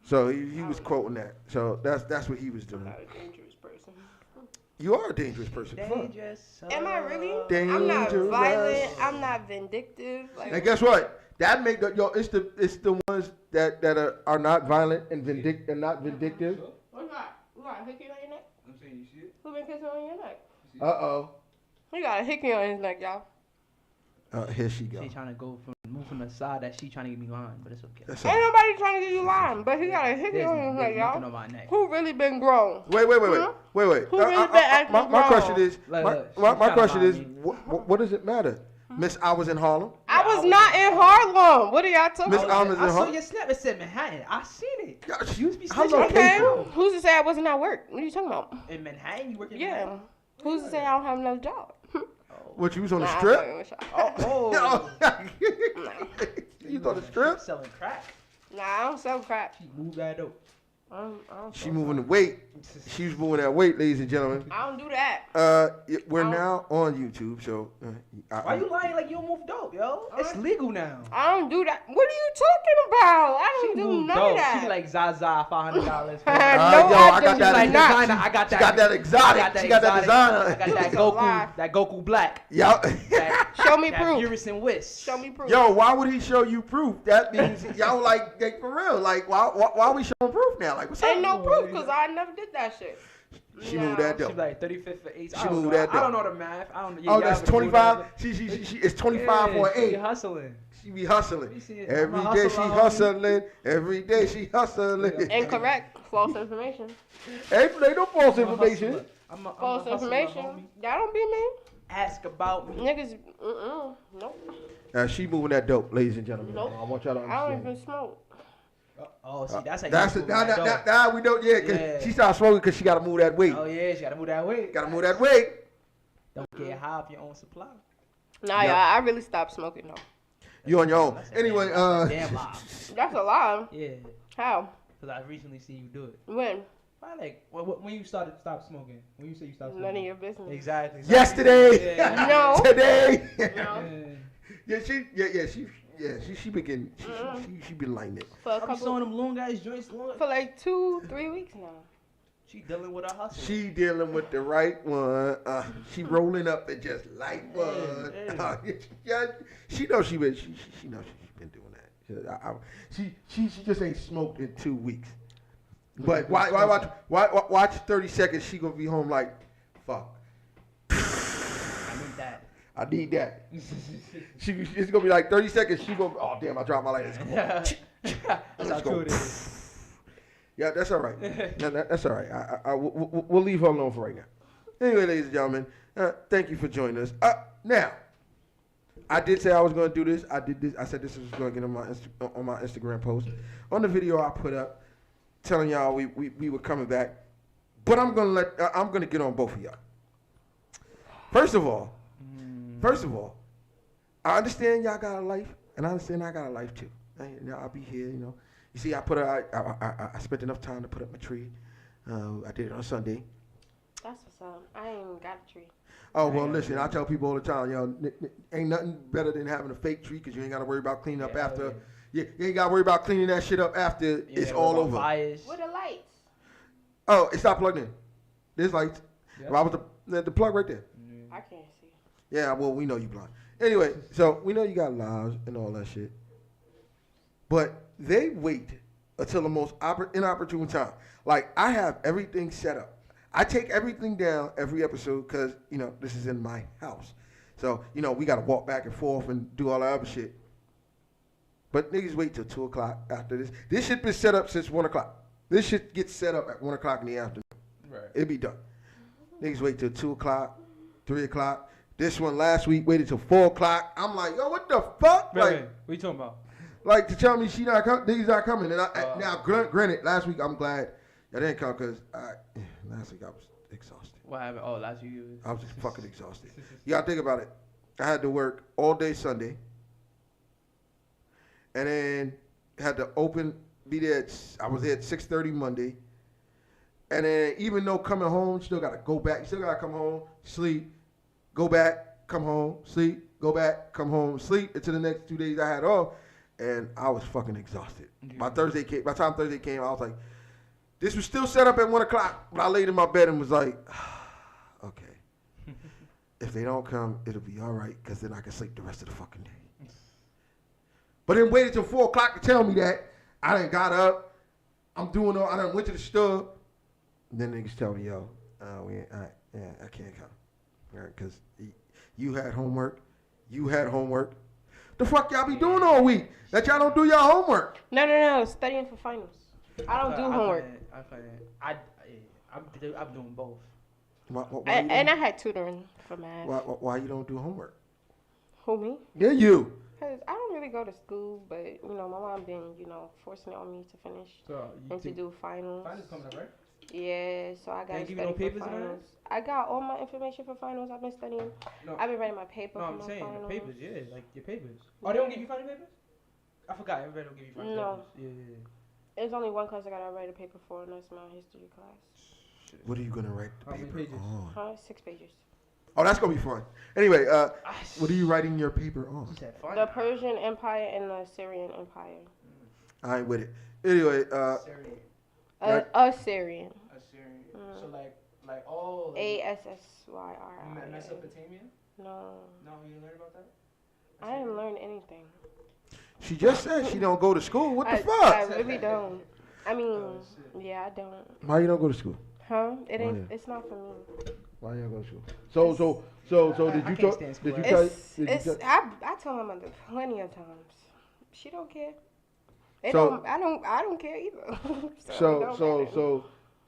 So he was quoting that. So that's what he was I'm doing. not a dangerous person. You are a dangerous person. Dangerous. Am I really? Dangerous. I'm not violent. I'm not vindictive. Like, And guess what? That make it's the ones that are not violent and not vindictive. what's that? You got a hickey on your neck? I'm saying you see it. Who been kissing on your neck? Uh-oh. He got a hickey on his neck, y'all. Here she go. She trying to move from the side that she trying to get me lying, but it's okay. That's Ain't all. nobody trying to get you lying, but he got a hickey There's, on his neck, there's nothing y'all. on my neck. Who really been grown? Wait. Who really been acting My wrong? question is, Look, my she question tryna is, lie me. what does it matter? Miss, I was in Harlem. I was not in Harlem. What are y'all talking Miss about? Almonds I in saw Harlem. your snap. It said Manhattan. I seen it. Yeah, You used to be how snitching. Okay, location? who's to say I wasn't at work? What are you talking about? In Manhattan, you work in Yeah. Manhattan? Who's to say I don't have another job? What, you was on the Nah, I'm strip? fucking with y'all. Oh. You was on the strip? Selling crack. Nah, I don't sell crap. She moved that dope. I don't She sell moving the crap. weight. She was moving that weight, ladies and gentlemen. I don't do that. We're I don't- now on YouTube, so Why you lying like you don't move dope, yo? It's legal now. I don't do that. What are you talking about? I She don't do moved none dope. of that. She like Zaza, $500. No, yo, I I got do that not. exotic. I got that. She got that exotic. I got that She got that exotic. designer. I got that It's a lie. Goku. That Goku Black. Yo, Show me That proof. Beerus and Whis. Show me proof. yo, why would he show you proof? That means y'all like for real. Like, why are we showing proof now? Like, what's Ain't up? no proof because I never did that shit. She Nah. moved that She dope. like 35th for 8. She moved that I don't dope. know the math. I don't know. Oh, that's 25. She it's 25 for an She 8. hustling. She be hustling. You see it. Every I'm a day she hustler, homie. hustling. Every day she hustling. Incorrect. False information. Hey, they no false I'm a information. hustler. I'm a False hustler, information. homie. That don't be me. Ask about me. Niggas, nope. She moving that dope, ladies and gentlemen. Nope. I want y'all to I don't understand. even smoke. Oh, see, that's how That's you it. move that dope. Now we don't. Yeah, cause Yeah. she started smoking because she got to move that weight. Oh yeah, she gotta move that weight. Got to move that weight. Don't get high off your own supply. Nah, Yeah. y'all, I really stopped smoking though. You on your own. That's a Anyway, damn lie. That's a lie. Yeah, How? because I recently seen you do it. When? Probably like when you stop smoking. When you say you stopped None of smoking. your business. Exactly. yesterday. Yeah. No. Today. No. Yeah, she been she been lighting it. For a I'm couple, showing them long guys joints. for like 2-3 weeks now. She dealing with her hustle. She dealing with the right one. She rolling up the just light one. Yeah, she knows she knows she's been doing that. She just ain't smoked in 2 weeks. But watch 30 seconds. She gonna be home like, fuck. I need that. I need that. It's gonna be like 30 seconds. She gonna, oh damn, I dropped my light. That's how Let's go. true it is. Yeah, that's all right. That's all right. We'll leave her alone for right now. Anyway, ladies and gentlemen, thank you for joining us. Now, I did say I was going to do this. I did this. I said this was going to get on my Instagram post. On the video I put up, telling y'all we were coming back, but I'm gonna get on both of y'all. First of all, I understand y'all got a life, and I understand I got a life too. I'll be here, you know. You see, I spent enough time to put up my tree. I did it on Sunday. That's what's up. I ain't even got a tree. Oh, well, listen, I tell people all the time, ain't nothing better than having a fake tree because you ain't got to worry about cleaning up after. Yeah, you ain't got to worry about cleaning that shit up after it's all over. Fires. With the lights. Oh, it's not plugged in. There's lights. Yeah. Well, I was the plug right there. I can't see. Yeah, well, we know you blind. Anyway, so we know you got lives and all that shit. But they wait until the most inopportune time. Like, I have everything set up. I take everything down every episode because, this is in my house. So, we got to walk back and forth and do all that other shit. But niggas wait till 2 o'clock after this. This shit been set up since 1 o'clock. This shit gets set up at 1 o'clock in the afternoon. Right. It be done. Niggas wait till 2 o'clock, 3 o'clock. This one last week waited till 4 o'clock. I'm like, yo, what the fuck? Wait, Like, what you talking about? like to tell me niggas not coming. And now, granted, last week I'm glad I didn't come because last week I was exhausted. What happened? Oh, last week you I was just fucking exhausted. You gotta think about it. I had to work all day Sunday, and then had to be there. I was there at 6:30 Monday, and then even though coming home, you still gotta go back. You still gotta come home, sleep, go back, come home, sleep, go back, come home, sleep until the next 2 days I had off. and I was fucking exhausted. Yeah. By the time Thursday came, I was like, this was still set up at 1 o'clock. But I laid in my bed and was like, okay, if they don't come, it'll be all right, because then I can sleep the rest of the fucking day. But then waited till 4 o'clock to tell me that. I done got up. I done went to the store. And then niggas tell me, yo, I can't come. Because you had homework. You had homework. The fuck y'all be doing all week? That y'all don't do your homework. No. Studying for finals. I don't do homework. I'm doing both. And I had tutoring for math. Why you don't do homework? Who, me? Yeah, you. Because I don't really go to school, but, my mom been, forcing it on me to finish and to do finals. Finals coming up, right? Yeah, so I got to study for finals. I got all my information for finals. I've been studying. No. I've been writing my paper for I'm my saying finals. the papers, yeah, like your papers. Oh, they don't give you final papers? I forgot, everybody don't give you final No. papers. Yeah. There's only one class I got to write a paper for, and that's my history class. What are you going to write the How many paper pages? on? 6 pages. Oh, that's going to be fun. Anyway, what are you writing your paper on? You said fine. The Persian Empire and the Syrian Empire. I ain't with it. Anyway, Assyrian. Assyrian. Assyrian. So like all. Assyria. Mesopotamia? No. No, you learned about that? I didn't learn anything. she just said she don't go to school. What the I fuck? really don't. I mean, shit. yeah, I don't. Why you don't go to school? Huh? It ain't. yeah. It's not for me. Why you don't go to school? So did I you can't talk? stand Did school. you tell? It's. I told my mother plenty of times. She don't care. I don't care either.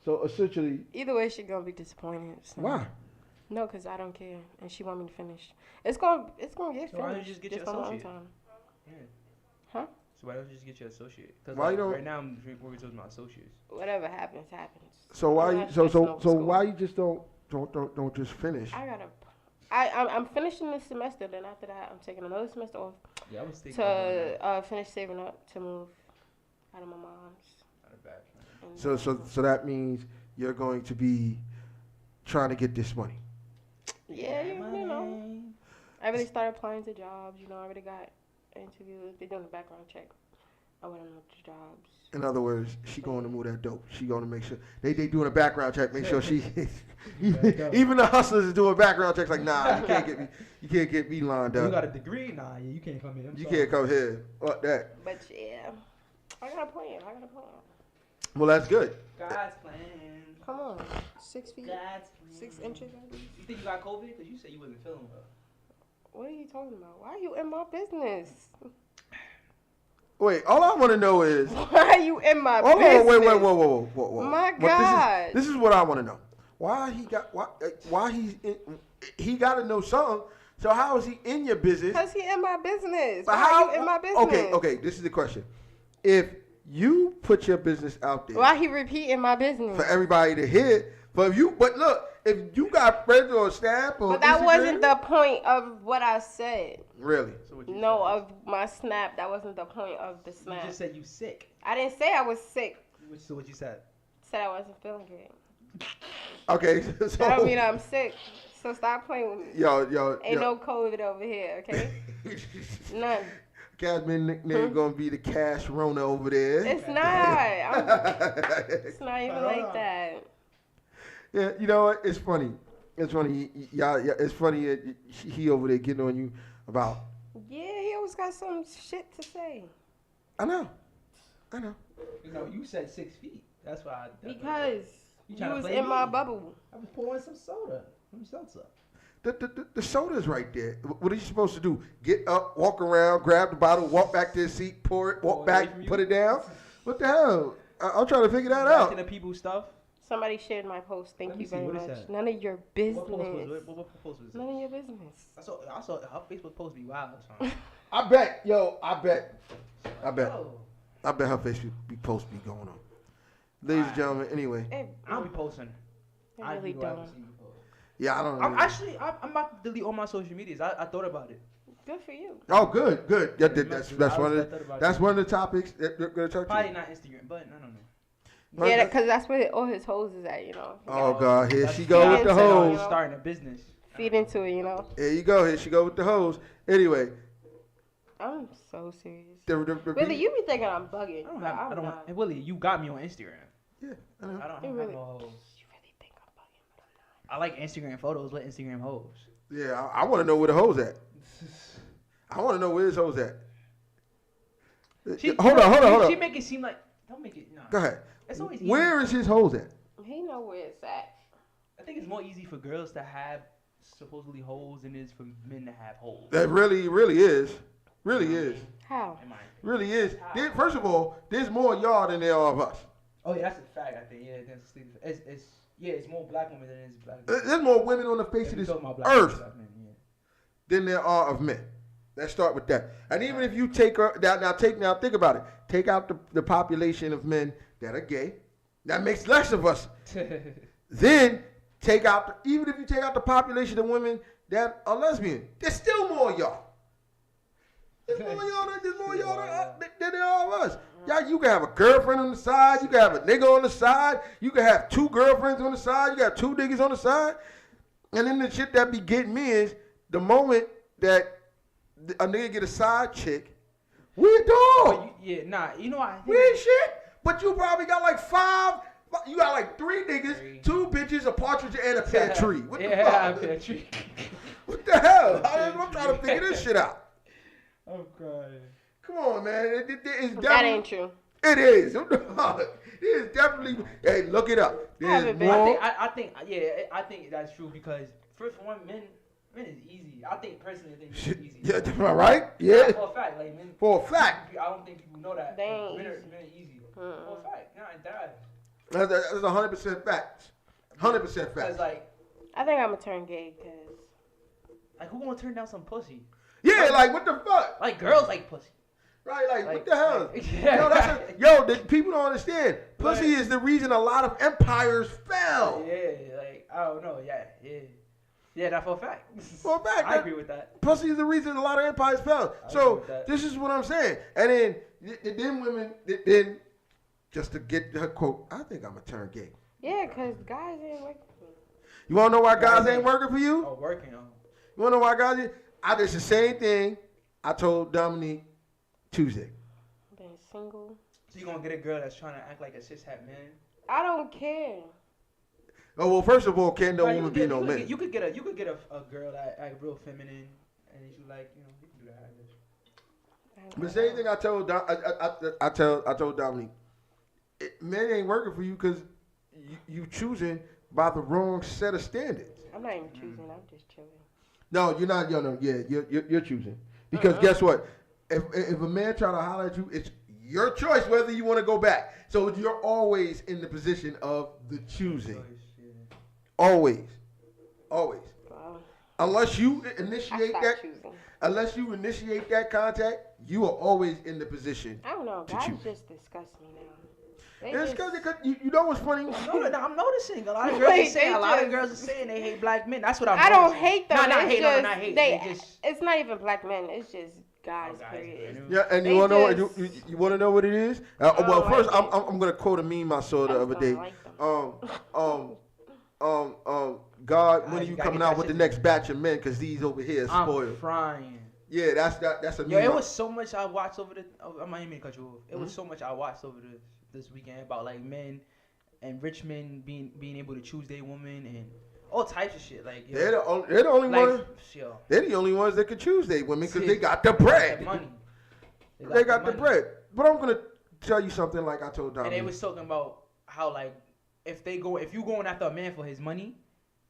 So essentially, Either way, she gonna be disappointed. So. why? No, cause I don't care, and she want me to finish. It's gonna get So finished. why don't you just get your on my own associate? time. Yeah. Huh? So why don't you just get your associate? Because Why you don't- right now I'm working towards my associates. Whatever happens, happens. So why? I'm You, not so stressing over school. why you just don't just finish? I'm finishing this semester. Then after that, I'm taking another semester off Yeah, I was thinking about doing that. to finish saving up to move out of my mom's. Not a bad plan. And, So that means you're going to be trying to get this money. yeah, you know. I really started applying to jobs. I already got interviews. They're doing a background check. I went on to jobs. In other words, she going to move that dope. She going to make sure they doing a background check. Make sure she. Even the hustlers is doing background checks. Like, nah, you can't get me lined You up. got a degree? Nah, yeah, you can't come here. You can't come here. Fuck that. But yeah, I got a plan. Well, that's good. God's plan. Come on, 6 feet, God's 6 inches at least. You think you got COVID? Because you said you wasn't feeling well. What are you talking about? Why are you in my business? Wait, all I want to know is. Why are you in my Hold business? on, wait, whoa. My But God. This is what I want to know. He got to know something. So how is he in your business? Because he in my business. But Why are you in my business? Okay. This is the question. If you put your business out there Why he repeating my business? for everybody to hear, but look, if you got friends on Snap or But that Instagram, wasn't the point of what I said. really. So what you No, said? of my snap. That wasn't the point of the You snap. just said you sick. I didn't say I was sick. So what you said? Said I wasn't feeling good. Okay, so That don't mean I'm sick. So stop playing with me. yo, Ain't no COVID over here, okay? None. Casman nickname gonna be the Cash Rona over there. It's not. It's not even like that. Yeah, you know what? It's funny. It's funny. Yeah, it's funny. He over there getting on you about. Yeah, he always got some shit to say. I know. You said 6 feet. That's why. Because you tryna was play in my me? bubble. I was pouring some soda. Some seltzer. The soda's right there. What are you supposed to do? Get up, walk around, grab the bottle, walk back to the seat, pour it, walk Away back, from you? put it down? What the hell? I'm trying to figure that Back out. to the people's stuff. Somebody shared my post. Thank Let me you see, very what is much. that? None of your What business. post was it? What post was it? None of your business. I saw her Facebook post be wild. Son. I bet Oh. her Facebook post be going on. Ladies and gentlemen, anyway. I don't be posting. I really don't. Yeah, I don't know. I'm about to delete all my social medias. I thought about it. Good for you. Oh, good. Yeah, that's one of thought about that's it. one of the topics that we're gonna talk Probably to. not Instagram, but I don't know. Yeah, because that's where all his hoes is at, Oh God, here That's- she go with the Feed into it, hose. Starting a business. Feed into it, Here you go. Here she go with the hose. Anyway, I'm so serious. The Really, you be thinking I'm bugging. I don't but have. I'm I don't. not. And Willie, you got me on Instagram. Yeah, I know. I don't You have really- no hoes. You really think I'm bugging, but I'm not. I like Instagram photos with Instagram hoes. Yeah, I want to know where the hoes at. I want to know where his hoes at. Hold on. She make it seem like. Don't make it. No. Go ahead. It's always easy. Where is his hoes at? He know where it's at. I think it's more easy for girls to have supposedly hoes than it is for men to have hoes. That really is. Really is. How? Am I? Really is. First of all, there's more y'all than there are of us. Oh yeah, that's a fact. I think it's more black women than it is black men. There's more women on the face of this earth than there are of men. Let's start with that. And even if you take now think about it. Take out the population of men that are gay. That makes less of us. Then even if you take out the population of women that are lesbian, there's still more y'all. There's more y'all than there are of us. Y'all, you can have a girlfriend on the side. You can have a nigga on the side. You can have 2 girlfriends on the side. You got 2 niggas on the side. And then the shit that be getting me is the moment that a nigga get a side chick, we a dog. You know what? We ain't shit. But you probably got like 5. You got like 3 niggas, 2 bitches, a partridge, and a pear tree. What the fuck? A pear tree. What the hell? I'm trying to figure this shit out. I'm crying. Come on, man. That ain't true. It is. It is definitely. Hey, look it up. There's more. I think that's true because for one, men is easy. I think personally, it's easy. Yeah, right? Yeah. For a fact, like men. For a fact. I don't think people know that. They ain't Men are easy. For a fact, That's 100% fact. 100% fact. Because like, I think I'm gonna turn gay because. like who gonna turn down some pussy? Yeah, like what the fuck? Like girls like pussy. Right, like what the hell? Yeah. People don't understand. Pussy is the reason a lot of empires fell. Yeah, like I don't know. Yeah, that's for a fact. For a fact. I agree with that. Pussy is the reason a lot of empires fell. So this is what I'm saying. And then women, then just to get her quote, I think I'm gonna turn gay. Yeah, because guys ain't working for me. You wanna know why guys ain't working for you? Oh, working on. You wanna know why guys ain't? I did the same thing I told Dominique Tuesday. Been single. So you gonna get a girl that's trying to act like a cishet man? I don't care. Oh well, first of all, can no woman be no man? You could get a girl that act real feminine, and you like you can do that. But the same thing I told I told Dominique. Men ain't working for you because you choosing by the wrong set of standards. I'm not even choosing. I'm just chilling. No, you're not. You're choosing because guess what? If a man try to holler at you, it's your choice whether you want to go back. So you're always in the position of the choosing. Always. Wow. Unless you initiate that. Choosing. Unless you initiate that contact, you are always in the position. I don't know. Guys just disgust me now. It's because you know what's funny? I'm noticing a lot of girls are saying they hate black men. That's what I'm. I don't hate them. Not hate. It's not even black men. It's just guys. Period. Yeah, and you want to know? You want to know what it is? Well, first I'm gonna quote a meme I saw the other day. God, when are you coming out with the next batch of men? Because these over here are spoiled. I'm crying. Yeah, that's a meme. Yo, it was so much I watched over the. I might even cut you off. It was so much I watched over this weekend about like men and rich men being able to choose their woman and all types of shit. Like they're the only ones. They're the only ones that can choose their women because they got the bread. The money. They got the bread. But I'm gonna tell you something like I told Dominic. And they was talking about how like if you going after a man for his money,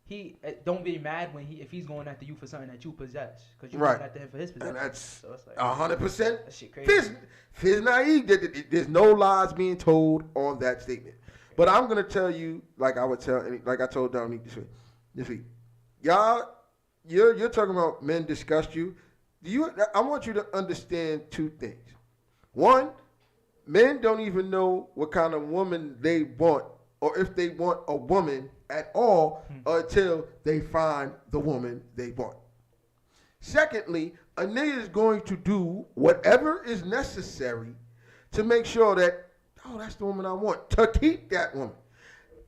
he don't be mad if he's going after you for something that you possess because you're going after him for his possession. And that's so it's like 100%. That shit crazy. Fizz naive. There's no lies being told on that statement. But I'm gonna tell you like I told Dominique this week. Y'all, you're talking about men disgust you. I want you to understand 2 things. One, men don't even know what kind of woman they want or if they want a woman at all until they find the woman they want. Secondly, a nigga is going to do whatever is necessary to make sure that, that's the woman I want, to keep that woman.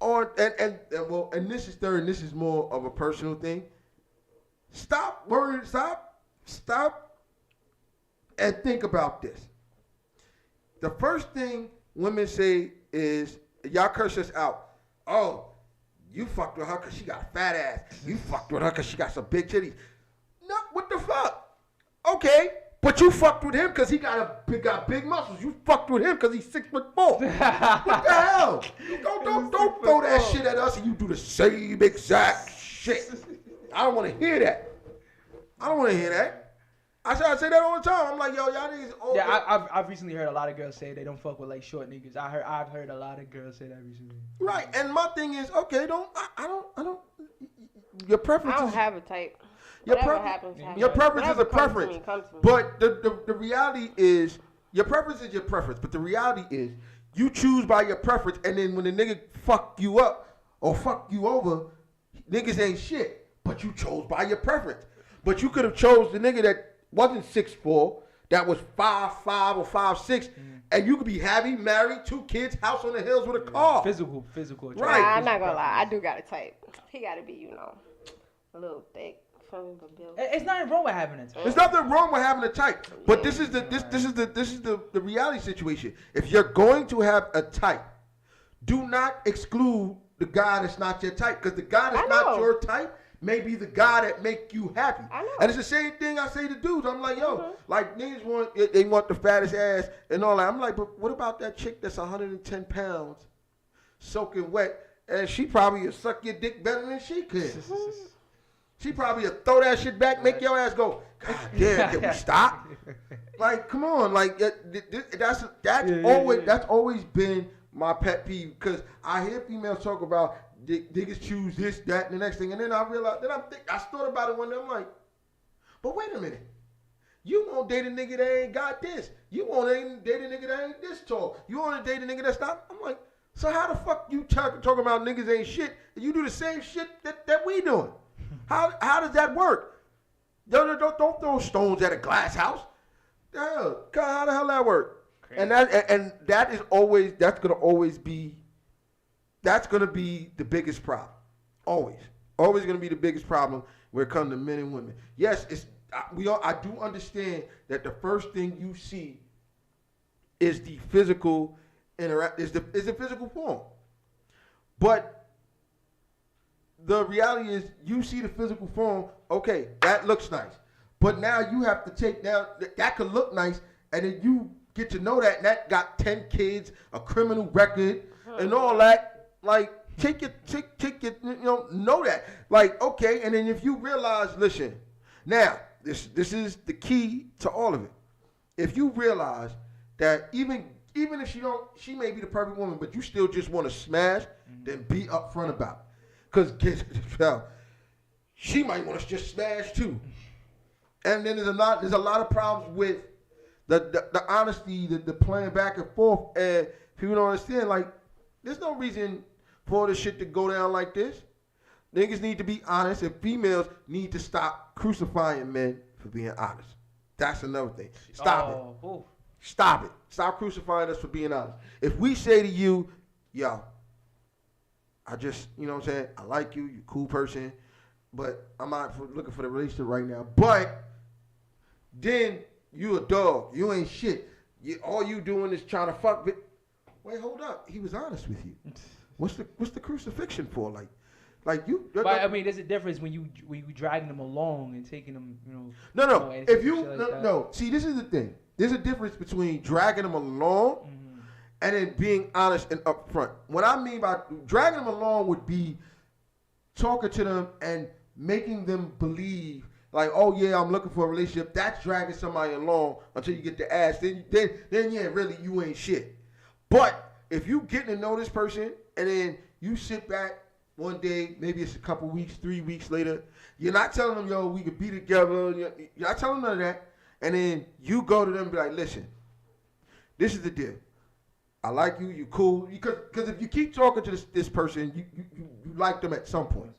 And this is third, and this is more of a personal thing. Stop worrying, stop And think about this. The first thing women say is, y'all curse us out. Oh, you fucked with her because she got a fat ass. You fucked with her because she got some big titties. No, what the fuck? Okay, but you fucked with him because he got big muscles. You fucked with him because he's 6'4". What the hell? Don't throw that shit at us and you do the same exact shit. I don't want to hear that. I don't want to hear that. I say that all the time. I'm like, yo, y'all niggas. Yeah, I've recently heard a lot of girls say they don't fuck with like short niggas. I've heard a lot of girls say that recently. Right, and my thing is, okay, I don't. Your preference. I don't is, have a type. Your Whatever preference. happens. Your preference is a Whatever comes to preference. me, comes to me. But the reality is, your preference is your preference. But the reality is, you choose by your preference, and then when the nigga fuck you up or fuck you over, niggas ain't shit. But you chose by your preference. But you could have chose the nigga that wasn't 6'4", that was 5'5" or 5'6", and you could be happy, married, 2 kids, house on the hills with a car. Physical. Right. Nah, I'm not gonna lie. I do got a type. He gotta be, a little thick, something to build. It's nothing wrong with having a type. There's nothing wrong with having a type, but this is the reality situation. If you're going to have a type, do not exclude the guy that's not your type, because the guy that's not your type may be the guy that make you happy. I know. And it's the same thing I say to dudes. I'm like, yo, like niggas want the fattest ass and all that. I'm like, but what about that chick that's 110 pounds, soaking wet, and she probably would suck your dick better than she could. She probably would throw that shit back, make your ass go, God damn, can we stop? Like, come on, like that's always been my pet peeve, because I hear females talk about niggas choose this, that, and the next thing, and then I realized, I thought about it one day. I'm like, but wait a minute, you won't date a nigga that ain't got this. You won't date a nigga that ain't this tall. You want to date a nigga that's not. I'm like, so how the fuck you talking about niggas ain't shit, and you do the same shit that we doing? How does that work? Don't throw stones at a glass house. How the hell that work? Crazy. And that's gonna be the biggest problem. Always gonna be the biggest problem when it comes to men and women. Yes, I do understand that the first thing you see is the physical is the physical form. But the reality is, you see the physical form, okay, that looks nice. But now you have to take down, that could look nice, and then you get to know that, and that got 10 kids, a criminal record, and all that. Like, take your, know that. Like, okay, and then if you realize, listen, now, this is the key to all of it. If you realize that even if she may be the perfect woman, but you still just want to smash, then be upfront about it. Because she might want to just smash too. And then there's a lot of problems with the honesty, the playing back and forth, and people don't understand, like, there's no reason for this shit to go down like this. Niggas need to be honest, and females need to stop crucifying men for being honest. That's another thing. Stop it. Ooh. Stop it. Stop crucifying us for being honest. If we say to you, yo, I just, you know what I'm saying, I like you, you a cool person, but I'm not looking for the relationship right now. But then you a dog. You ain't shit. All you doing is trying to fuck. Wait, hold up. He was honest with you. What's the crucifixion for? Like you. But I mean, there's a difference when you dragging them along and taking them, No. If you no. See, this is the thing. There's a difference between dragging them along and then being honest and upfront. What I mean by dragging them along would be talking to them and making them believe, like, oh yeah, I'm looking for a relationship. That's dragging somebody along until you get the ass. Then yeah, really, you ain't shit. But if you get to know this person and then you sit back one day, maybe it's a couple weeks, 3 weeks later, you're not telling them, yo, we could be together. You're not telling them none of that. And then you go to them and be like, listen, this is the deal. I like you, you cool. Because if you keep talking to this person, you like them at some point.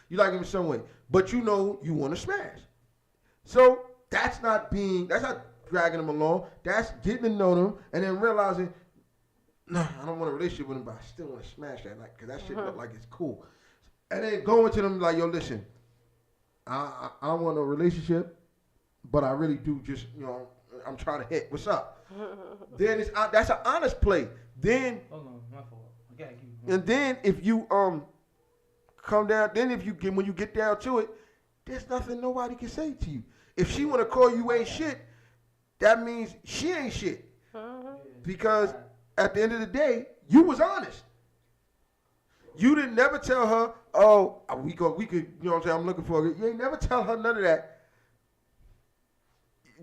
You like them in some way. But you know you want to smash. So that's not dragging them along. That's getting to know them and then realizing, no, I don't want a relationship with them, but I still want to smash that, like, because that shit look like it's cool. And then going to them like, yo, listen, I don't want a relationship, but I really do just, I'm trying to hit. What's up? Then that's an honest play. Then Hold on, my fault. Okay, and then if you come down, then if you get when you get down to it, there's nothing nobody can say to you. If she want to call you ain't shit, that means she ain't shit. Because at the end of the day, you was honest. You didn't never tell her, oh, we could, you know what I'm saying, I'm looking for it. You ain't never tell her none of that.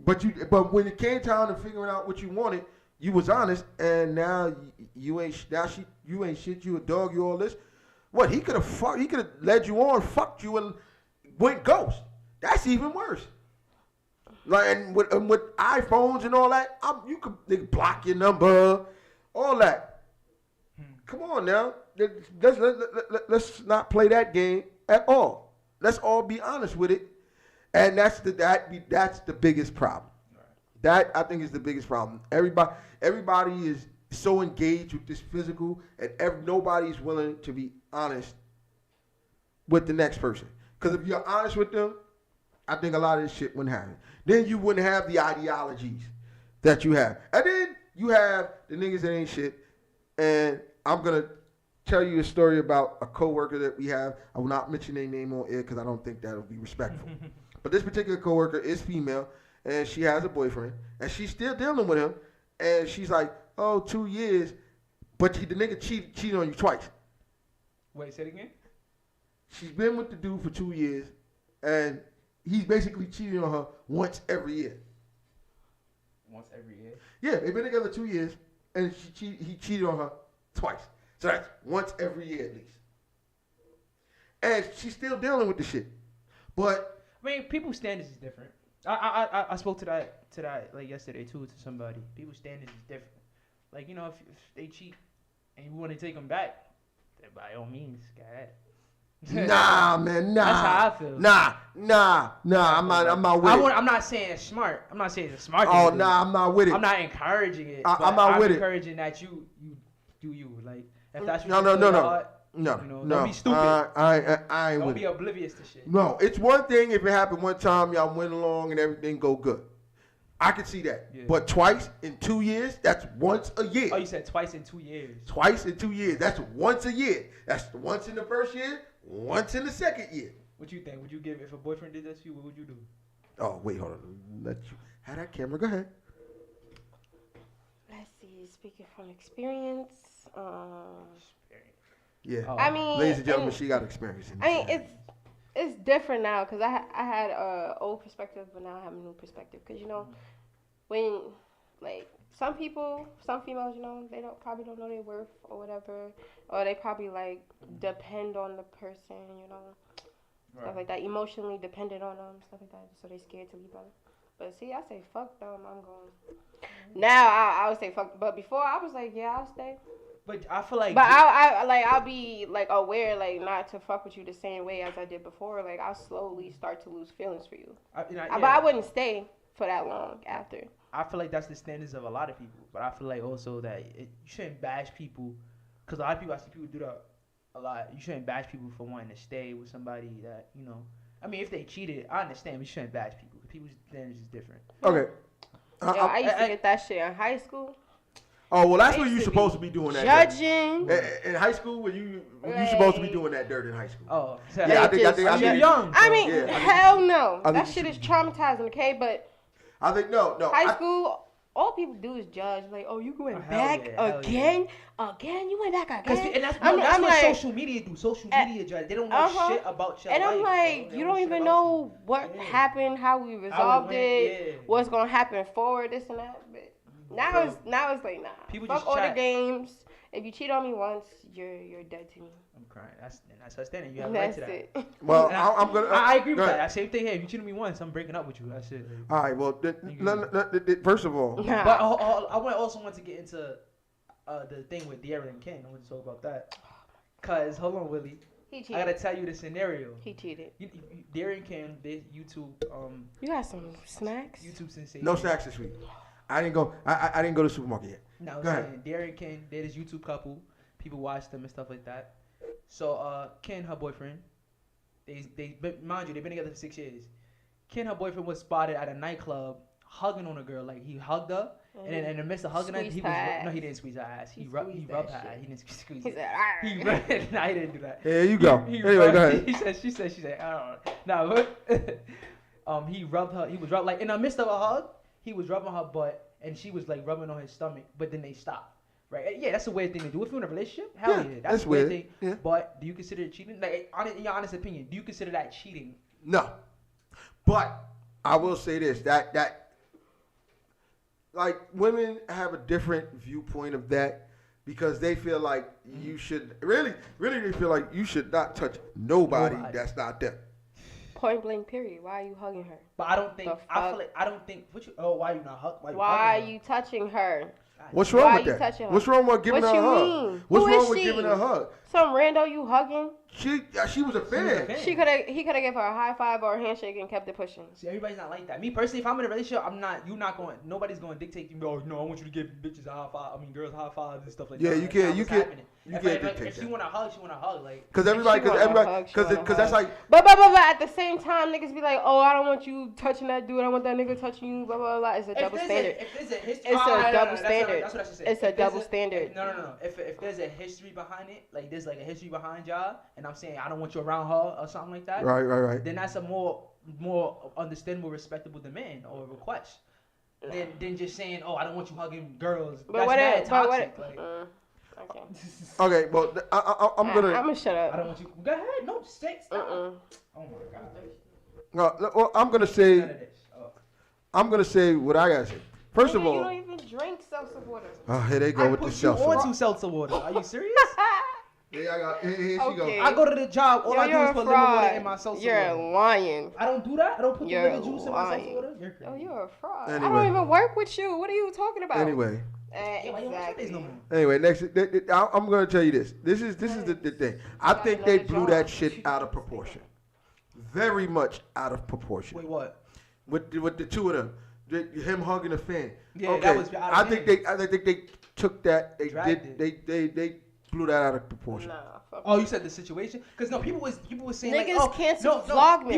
But when it came time to figuring out what you wanted, you was honest, and now you ain't shit, you a dog, you all this. What, he could have led you on, fucked you, and went ghost. That's even worse. Like, and with iPhones and all that, they can block your number, all that. Come on now. Let's not play that game at all. Let's all be honest with it, and that's the biggest problem. That I think is the biggest problem. Everybody is so engaged with this physical, and nobody's willing to be honest with the next person. Because if you're honest with them, I think a lot of this shit wouldn't happen. Then you wouldn't have the ideologies that you have, and then you have the niggas that ain't shit. And I'm gonna tell you a story about a coworker that we have. I will not mention their name on air because I don't think that'll be respectful. But this particular coworker is female, and she has a boyfriend, and she's still dealing with him. And she's like, "Oh, 2 years," but the nigga cheated on you twice. Wait, say it again. She's been with the dude for 2 years, and he's basically cheating on her once every year. Once every year? Yeah, they've been together 2 years, and he cheated on her twice. So that's once every year at least. And she's still dealing with the shit. But I mean, people's standards is different. I spoke to that like yesterday too to somebody. People's standards is different. Like, you know, if they cheat and you want to take them back, then by all means, go ahead. Nah, man, nah. That's how I feel. Nah. I'm not with it. I'm not saying it's smart. I'm not saying it's a smart. Oh, thing nah, I'm not with it. I'm not encouraging it. I'm not with it. I'm encouraging that you do you. Like, if that's what No. you know, don't be stupid. I ain't don't with be it. oblivious to shit. No, it's one thing if it happened one time, y'all went along and everything go good. I can see that. Yeah. But twice in 2 years, that's once a year. Oh, you said twice in 2 years. Twice in 2 years, that's once a year. That's once in the first year, once in the second year. What you think? Would you give if a boyfriend did that to you? What would you do? Oh, wait, hold on. Let you have that camera. Go ahead. Let's see. Speaking from experience, Yeah. Oh. I mean, Ladies and gentlemen, she got experience in this. I mean, it's different now because I had a old perspective, but now I have a new perspective. Because you know, when like some females, you know, they probably don't know their worth or whatever, or they probably like depend on the person, you know, stuff like that, emotionally dependent on them, stuff like that. So they scared to leave them. But see, I say fuck them, I'm going. Now I would say fuck, but before I was like, yeah, I'll stay. But I feel like. But I'll be like aware, like not to fuck with you the same way as I did before. Like I'll slowly start to lose feelings for you. But I wouldn't stay for that long after. I feel like that's the standards of a lot of people. But I feel like also that you shouldn't bash people, because a lot of people, I see people do that a lot. You shouldn't bash people for wanting to stay with somebody that, you know. I mean, if they cheated, I understand. We shouldn't bash people. People's standards is different. Okay. I used to get that shit in high school. Oh, well, that's when you're supposed to be doing that. Judging. In high school, when you supposed to be doing that dirt in high school. Oh, so yeah, I think you're young. I mean, hell no. I That shit is traumatizing, okay? But I think no. High school, all people do is judge. Like, oh, you going back again? Again? You went back again? And that's what like, social media do. Social media judge. They don't know shit about your life. And I'm like, you don't even know what happened, how we resolved it, what's going to happen forward, this and that. But now it's like, nah. People fuck just all chat. the games. If you cheat on me once, you're dead to me. I'm crying. That's her standing. You have a right to that. It. Well, I'm gonna. I agree with that. Same thing here. If you cheat on me once, I'm breaking up with you. That's it. All right. Well, first of all, but I also want to get into the thing with Darren and Ken. I want to talk about that. Cause hold on, Willie. He cheated. I gotta tell you the scenario. He cheated. Darren and Ken, they YouTube. You got some snacks? YouTube sensation. No snacks this week. I didn't go. I didn't go to the supermarket yet. No, I'm saying Darren and Ken, they're this YouTube couple. People watch them and stuff like that. So Ken, her boyfriend, mind you, they've been together for 6 years. Ken, her boyfriend, was spotted at a nightclub hugging on a girl. Like he hugged her, and then in the midst of hugging her, he didn't squeeze her ass. He rubbed her ass. He didn't squeeze it. He rubbed. Nah, he didn't do that. There you go. Anyway, rubbed, go ahead. She said, I don't know. Nah, he rubbed her. He was like in the midst of a hug, he was rubbing her butt, and she was like rubbing on his stomach. But then they stopped. Right? Yeah, that's a weird thing to do. If you're in a relationship, hell yeah, that's a weird thing. Yeah. But do you consider it cheating? Like, in your honest opinion, do you consider that cheating? No. But I will say this: that like women have a different viewpoint of that because they feel like you should really they feel like you should not touch nobody that's not them. Point blank. Period. Why are you hugging her? But I don't think. I don't think. Why are you not hugging? Why are you touching her? What's wrong with that? What's wrong with giving her a hug? What's wrong with giving her a hug? Some rando you hugging? She was a fan. He could have given her a high five or a handshake and kept it pushing. See, everybody's not like that. Me personally, if I'm in a relationship, nobody's going to dictate to me. Oh no, I want you to give bitches a high five. I mean, girls high fives and stuff like that. Yeah, you can't dictate that. If she want to hug, she want to hug. Like, because that's like. But at the same time, niggas be like, oh, I don't want you touching that dude. I want that nigga touching you. Blah blah blah. It's a double standard. It's a double standard. That's what I should say. It's a double standard. No. If there's a history behind it, like there's like a history behind y'all, and I'm saying I don't want you around her or something like that. Right. Then that's a more understandable, respectable demand or request than just saying, oh, I don't want you hugging girls. But that's toxic. Okay, well, I'm gonna shut up. I don't want you. Go ahead. No, stop. Oh my god. No, well, I'm gonna say what I gotta say. First of all, you don't even drink seltzer water. Oh, here they go with the seltzer. I put you on seltzer water. Are you serious? Here she goes. I go to the job. All I do is put lemon water in my seltzer water. You're lying. I don't do that. I don't put the lemon juice in my seltzer water. You're crazy. Oh, you're a fraud. Anyway. I don't even work with you. What are you talking about? Anyway. Exactly. Anyway, next, I'm gonna tell you this. This is the thing. I think they blew that shit out of proportion. Very much out of proportion. Wait, what? With the two of them, him hugging the fan. Yeah, okay. that was. I think they took that. They blew that out of proportion. Nah. Oh, you said the situation? Because no, people was saying niggas like, oh, cancel Vlogmas.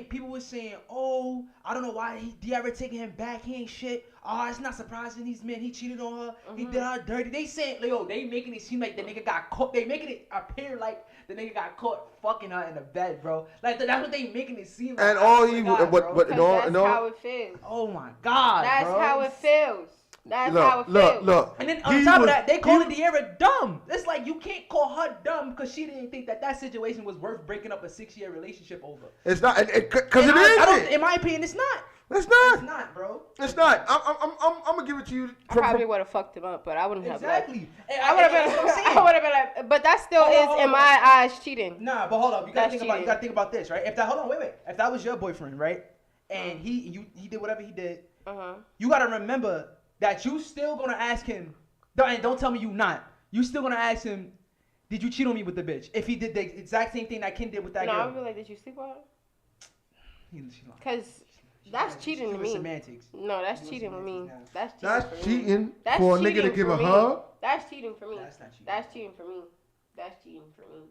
People was saying, oh, I don't know why he ever taking him back. He ain't shit. Oh, it's not surprising these men. He cheated on her. He did her dirty. They saying, like, yo, they making it seem like the nigga got caught. They making it appear like the nigga got caught fucking her in the bed, bro. Like that's what they making it seem like. And all he, that's how it feels. Oh my god, that's bro. How it feels. That's how it feels. Look. And then on top of that, they calling De'Ara dumb. It's like you can't call her dumb because she didn't think that situation was worth breaking up a 6-year relationship over. It's not, because it isn't. In my opinion, it's not. It's not. It's not, bro. It's not. I'm gonna give it to you. I probably would have fucked him up, but I wouldn't have. Exactly. I would have been like, but that still is in my eyes cheating. Nah, but hold up. You gotta think about this, right? If that was your boyfriend, right? And he did whatever he did, you gotta remember that you still gonna ask him. Don't tell me you not. You still gonna ask him, did you cheat on me with the bitch? If he did the exact same thing that Ken did with that girl. No, I would be like, did you sleep with her? Because that's cheating to me. Semantics. No, that's cheating with me. That's cheating for a nigga to give a hug. That's cheating for me. That's not cheating. That's cheating for me. That's cheating for me.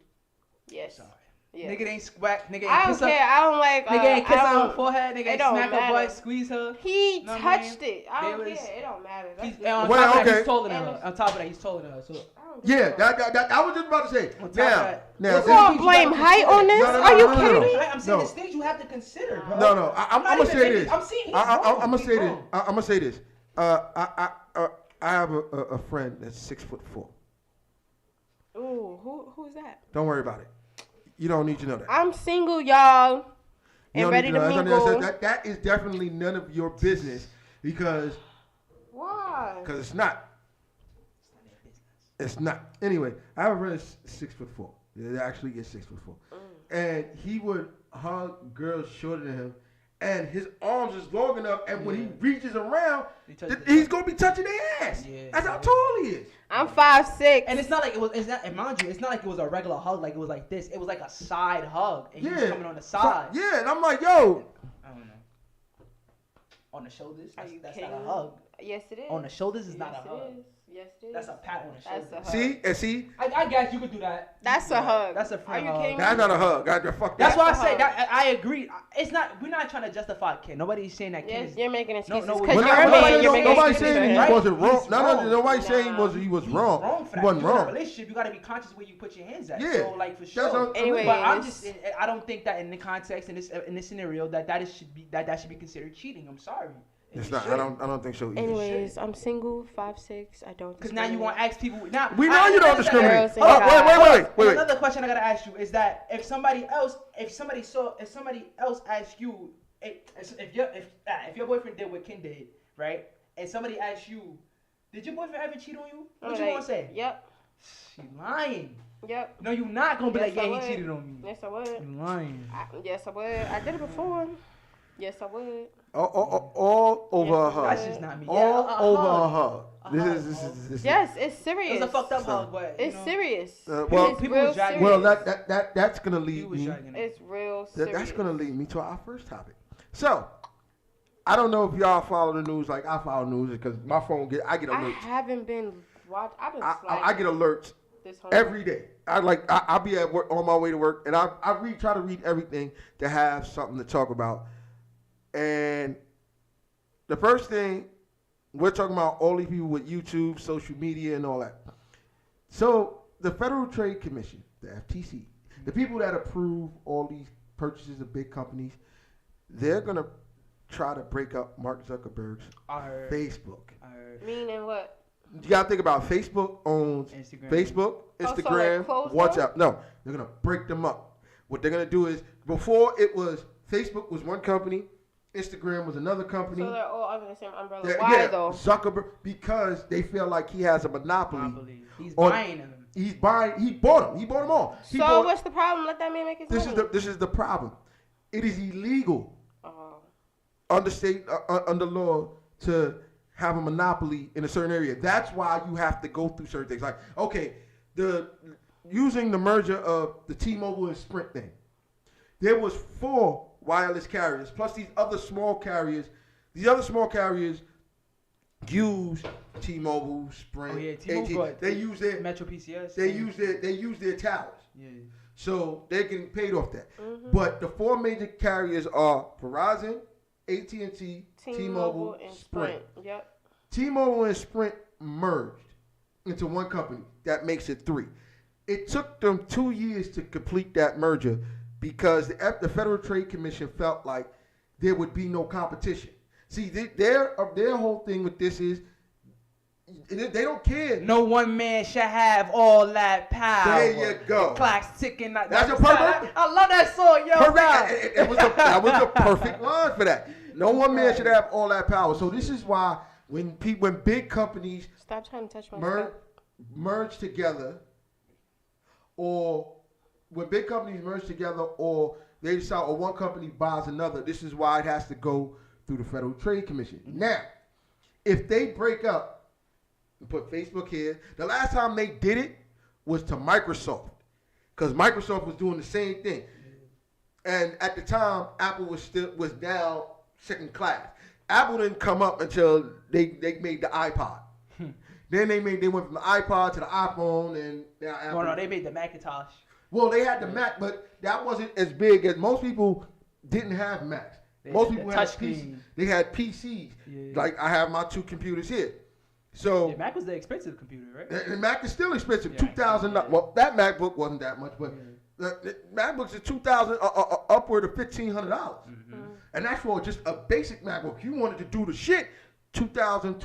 Yes. Sorry. Yes. Nigga ain't squack. Nigga ain't I don't care. I don't like. Nigga ain't kiss her on the forehead. Nigga ain't smack her butt, squeeze her. He touched it. I don't care. It don't matter. He's taller than her. On top of that, he's taller than her. So. Yeah, that I was just about to say. Now, you gonna blame height on this? Are you kidding me? I'm saying there's things you have to consider, bro. No. I'm gonna say this. I'm gonna say this. I have a friend that's 6'4". Ooh, who's that? Don't worry about it. You don't need to know that. I'm single, y'all, and ready to mingle. That is definitely none of your business because. Why? Because it's not. It's not. Anyway, I have a friend that's 6'4". It actually is 6'4", and he would hug girls shorter than him, and his arms is long enough, and when he reaches around, he's gonna be touching their ass. Yeah, that's how tall he is. I'm 5'6", and it's not like it was. And mind you, it's not like it was a regular hug. Like it was like this. It was like a side hug, and he was coming on the side. And I'm like, yo. I don't know. On the shoulders, that's not a hug. Yes, it is. On the shoulders is not a hug. Yes, it is. That's a pat on the shoulder. That's a hug. See? I guess you could do that. That's a hug. That's a friend Are you hug. kidding me? That's not a hug. Fuck that. That's why I That's a say hug. that I agree. It's not. We're not trying to justify Ken. Nobody's saying that Ken Yes, is. you're making excuses no, because we're you're not- a man. nobody- You're making Nobody excuses for saying he him. Right? wasn't wrong. He's No, wrong. nobody saying he was He's wrong. for that. He wasn't You're in a wrong. relationship, you gotta be conscious where you put your hands at. Yeah. So like for That's sure. what- Anyways. But I'm just. I don't think that in the context in this scenario that should be considered cheating. I'm sorry. It's not. I don't think so either. Anyways, I'm single, 5'6". I don't. Because now you want to ask people. Now We know you don't discriminate. Girls and Oh, guys. wait. Another question I gotta ask you is that if somebody else asks you, if your boyfriend did what Ken did, right, and somebody asks you, did your boyfriend ever cheat on you? What you gonna say? Yep. She lying. Yep. No, you not gonna be Yes, like, I yeah, would. he cheated on me. Yes, I would. You lying. Yes, I would. I did it before. Yes, I would. All over a hug. That's just not me. All Yeah, over hug. a hug. A This hug. is. Yes, it's It serious. was a fucked up hug, but you It's know, serious. Well, it's people real was dragging serious. Well, that's gonna he lead was me. dragging it. It's real serious. That's gonna lead me to our first topic. So, I don't know if y'all follow the news like I follow news because my phone I get I alerts. haven't been watching. I've been I get alerts this whole every day. I'll be at work on my way to work, and I try to read everything to have something to talk about. And the first thing we're talking about all these people with YouTube, social media, and all that. So the Federal Trade Commission, the FTC, the people that approve all these purchases of big companies, they're gonna try to break up Mark Zuckerberg's I heard. Facebook. Meaning what? You gotta think about Facebook owns Instagram. Facebook, Oh, so, Instagram, like, close WhatsApp. No, they're gonna break them up. What they're gonna do is before it was Facebook was one company, Instagram was another company. So they're all under the same umbrella. Yeah, Why yeah, though? Zuckerberg because they feel like he has a monopoly. He's on- buying them. He bought them. He bought them all. He So bought- what's the problem? Let that man make his this money. is the problem. It is illegal Oh. under law to have a monopoly in a certain area. That's why you have to go through certain things. Like, okay, using the merger of the T-Mobile and Sprint thing, there was 4 wireless carriers plus these other small carriers. These other small carriers use T-Mobile, Sprint, Oh yeah, T-Mobile. AT&T. They use their Metro PCS. they use their towers. Yeah. So they're getting paid off that. Mhm. But the 4 major carriers are Verizon, AT&T, T-Mobile, and Sprint. Yep. T-Mobile and Sprint merged into one company. That makes it 3. It took them 2 years to complete that merger because the Federal Trade Commission felt like there would be no competition. See, their whole thing with this is they don't care. No one man shall have all that power. There you go. The clock's ticking. That's a perfect- I love that song, yo. Perfect. That was a perfect line for that. No one man should have all that power. So this is why when big companies Stop trying to touch my merge together, or when big companies merge together, or they decide, or one company buys another, this is why it has to go through the Federal Trade Commission. Now, if they break up and put Facebook here, the last time they did it was to Microsoft, because Microsoft was doing the same thing, and at the time, Apple was down second class. Apple didn't come up until they made the iPod. Then they went from the iPod to the iPhone, and now Apple. No, they made the Macintosh. Well, they had the Mac, but that wasn't as big as most people didn't have Macs. Most people had PCs. They had PCs. Yeah. Like I have my 2 computers here. So Yeah, Mac was the expensive computer, right? the Mac is still expensive. Yeah. $2,000. Yeah. Well, that MacBook wasn't that much, but the MacBooks are $2,000, upward of $1,500, and that's for just a basic MacBook. You wanted to do the shit. $2,000,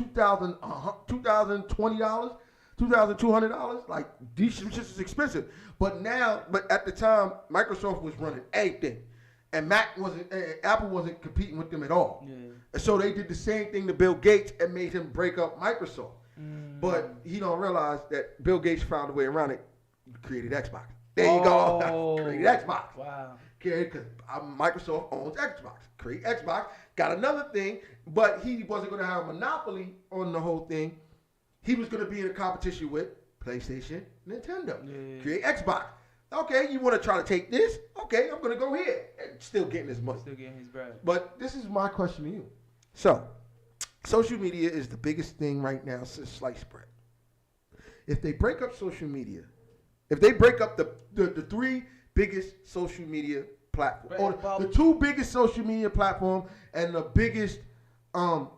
$2,020, $2,200. Like these shit is expensive. But at the time, Microsoft was running everything, and Apple wasn't competing with them at all. Yeah. And so they did the same thing to Bill Gates and made him break up Microsoft. But he don't realize that Bill Gates found a way around it. Created Xbox. There you go. Created Xbox. Wow. Okay, because Microsoft owns Xbox. Create Xbox. Got another thing, but he wasn't going to have a monopoly on the whole thing. He was going to be in a competition with PlayStation, Nintendo. Yeah. Create Xbox. Okay, you want to try to take this? Okay, I'm going to go here. And still getting his money. Still getting his bread. But this is my question to you. So, social media is the biggest thing right now since sliced bread. if they break up social media, if they break up the three biggest social media platforms, or the two biggest social media platforms and the biggest one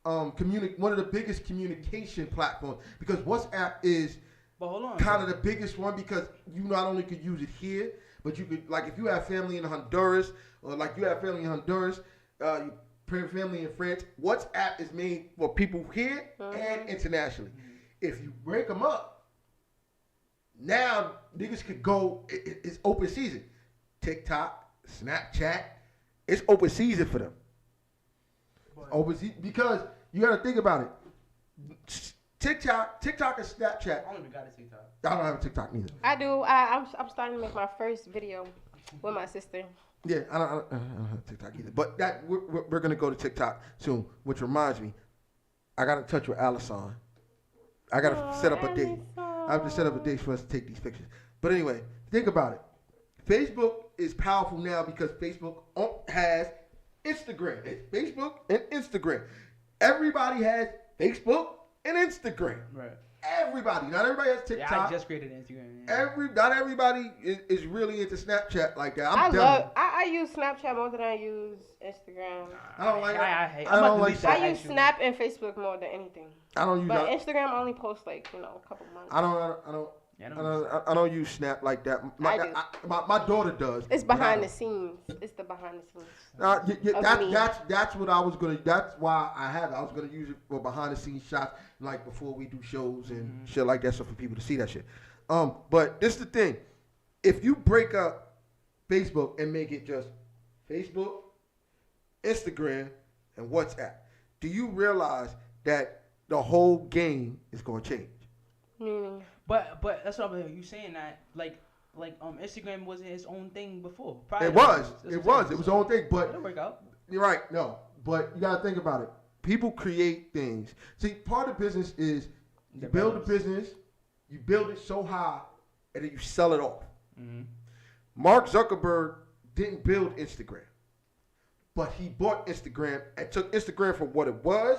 of the biggest communication platforms, because WhatsApp is kind of the biggest one, because you not only could use it here, but you could, like, if you have family in Honduras, or like you have family in Honduras, family in France, WhatsApp is made for people here and internationally. If you break them up, now niggas could go. It's open season. TikTok, Snapchat, it's open season for them. Open season, because you got to think about it. TikTok and Snapchat. I don't even got a TikTok. I don't have a TikTok neither. I do. I'm starting to make my first video with my sister. Yeah, I don't have TikTok either. But that we're gonna go to TikTok soon, which reminds me, I got in touch with Allison. I gotta set up a date. I have to set up a date for us to take these pictures. But anyway, think about it. Facebook is powerful now because Facebook has Instagram. It's Facebook and Instagram. Everybody has Facebook and Instagram. Right. Everybody. Not everybody has TikTok. Yeah, I just created Instagram. Yeah. Not everybody is really into Snapchat like that. I use Snapchat more than I use Instagram. I don't like. I use Snap and Facebook more than anything. I don't use. But Instagram I only post a couple months. I don't use Snap like that. My daughter does. It's behind the scenes. It's the behind the scenes. That's what I was gonna. That's why I have it. I was gonna use it for behind the scenes shots, like before we do shows and shit like that, so for people to see that shit. But this is the thing: if you break up Facebook and make it just Facebook, Instagram, and WhatsApp, do you realize that the whole game is gonna change? Mm. But that's what I'm. You saying that like Instagram wasn't its own thing before. It was its own thing, but it'll work out. You're right. No, but you gotta think about it. People create things. See, part of business is you build a business, you build it so high, and then you sell it off. Mm-hmm. Mark Zuckerberg didn't build Instagram, but he bought Instagram and took Instagram from what it was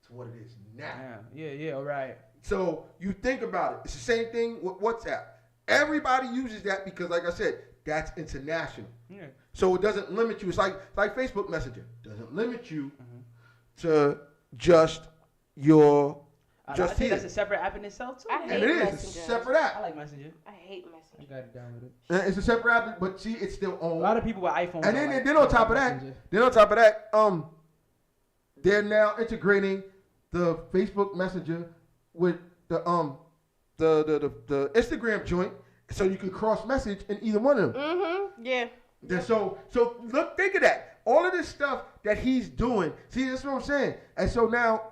to what it is now. Yeah, right. So you think about it. It's the same thing with WhatsApp. Everybody uses that because, like I said, that's international. Yeah. So it doesn't limit you. It's like Facebook Messenger. It doesn't limit you to just your I think that's a separate app in itself too. And it is. Messenger. It's a separate app. I like Messenger. I hate Messenger. I got it down with it. It's a separate app, but see, it's still on. A lot of people with iPhones. And then on top of that, they're now integrating the Facebook Messenger with the Instagram joint, so you can cross message in either one of them. Mm-hmm. Yeah. So look, think of that. All of this stuff that he's doing. See, that's what I'm saying. And so now